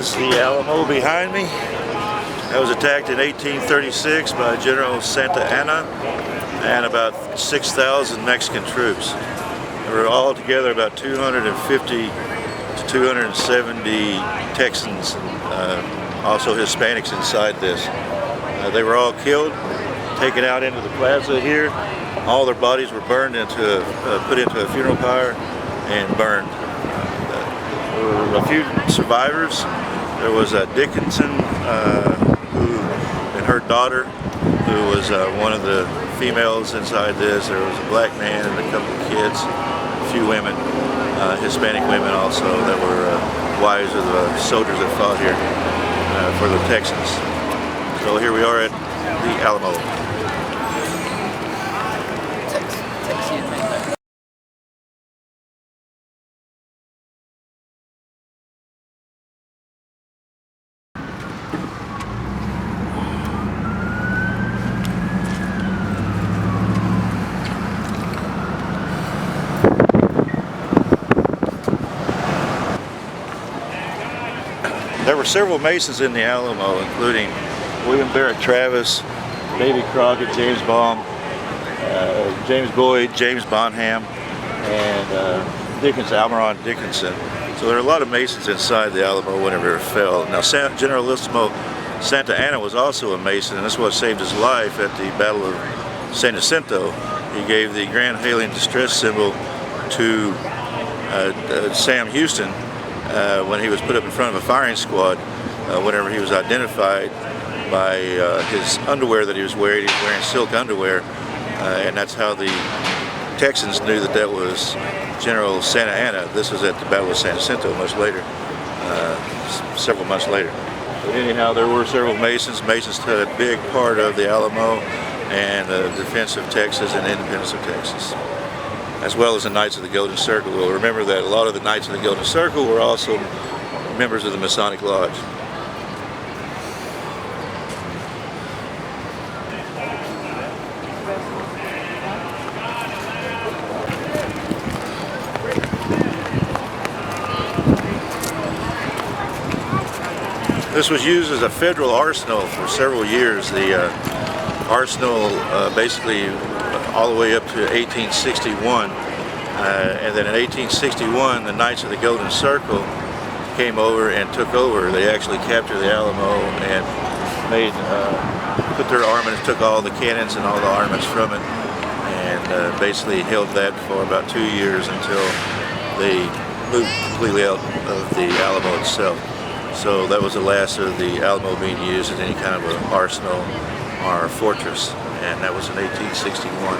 This is the Alamo behind me. That was attacked in 1836 by General Santa Anna and about 6,000 Mexican troops. There were altogether about 250 to 270 Texans, also Hispanics inside this. They were all killed, taken out into the plaza here. All their bodies were burned put into a funeral pyre and burned. There were a few survivors. There was Dickinson, and her daughter, who was one of the females inside this. There was a black man and a couple of kids, a few women, Hispanic women also, that were wives of the soldiers that fought here for the Texans. So here we are at the Alamo. There were several Masons in the Alamo, including William Barrett Travis, Davy Crockett, James Baum, James Boyd, James Bonham, and Almiron Dickinson. So there are a lot of Masons inside the Alamo whenever it fell. Now, Generalissimo Santa Anna was also a Mason, and this is what saved his life at the Battle of San Jacinto. He gave the Grand Hailing Distress Symbol to Sam Houston when he was put up in front of a firing squad, whenever he was identified by his underwear that he was wearing. He was wearing silk underwear, and that's how the Texans knew that that was General Santa Anna. This was at the Battle of San Jacinto much later, several months later. But anyhow, there were several Masons. Masons had a big part of the Alamo and the defense of Texas and independence of Texas, as well as the Knights of the Golden Circle. We'll remember that a lot of the Knights of the Golden Circle were also members of the Masonic Lodge. This was used as a federal arsenal for several years. The arsenal basically all the way up to 1861, and then in 1861 the Knights of the Golden Circle came over and took over. They actually captured the Alamo and put their armaments, took all the cannons and all the armaments from it, and basically held that for about 2 years until they moved completely out of the Alamo itself. So that was the last of the Alamo being used as any kind of an arsenal or fortress, and that was in 1861.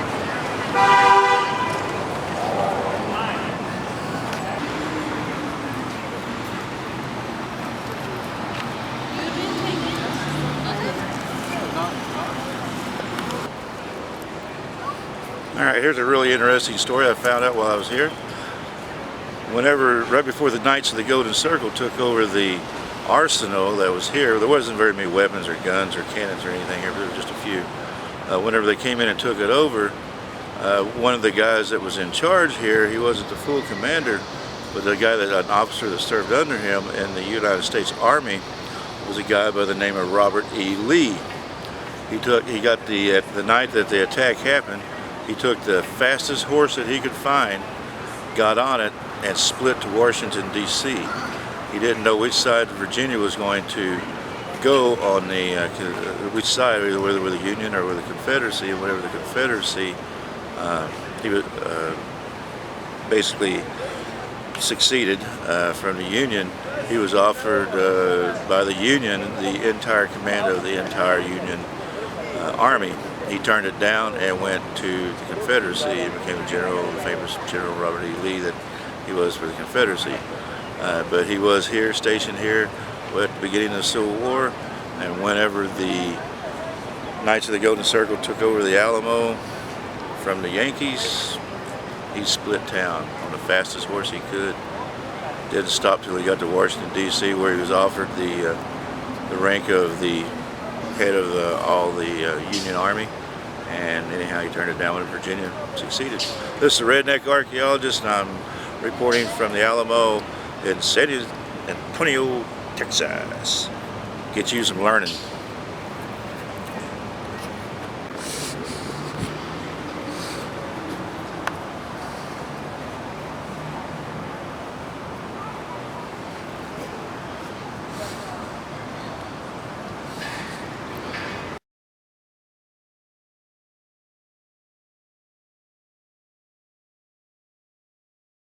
Alright, here's a really interesting story I found out while I was here. Right before the Knights of the Golden Circle took over the arsenal that was here, there wasn't very many weapons or guns or cannons or anything here, there were just a few. Whenever they came in and took it over, one of the guys that was in charge here, he wasn't the full commander, but the guy an officer that served under him in the United States Army was a guy by the name of Robert E. Lee. The night that the attack happened, he took the fastest horse that he could find, got on it, and split to Washington, D.C. He didn't know which side Virginia was going to go on, which side, either whether with the Union or with the Confederacy. And whatever the Confederacy, he was basically succeeded from the Union. He was offered by the Union the entire command of the entire Union Army. He turned it down and went to the Confederacy and became a general, the famous General Robert E. Lee that he was for the Confederacy. But he was here, stationed here at the beginning of the Civil War, and whenever the Knights of the Golden Circle took over the Alamo from the Yankees, he split town on the fastest horse he could. Didn't stop till he got to Washington, D.C., where he was offered the rank of the head of all the Union Army. And anyhow, he turned it down when Virginia succeeded. This is the Redneck Archaeologist, and I'm reporting from the Alamo in San Antonio, Texas. Get you some learning.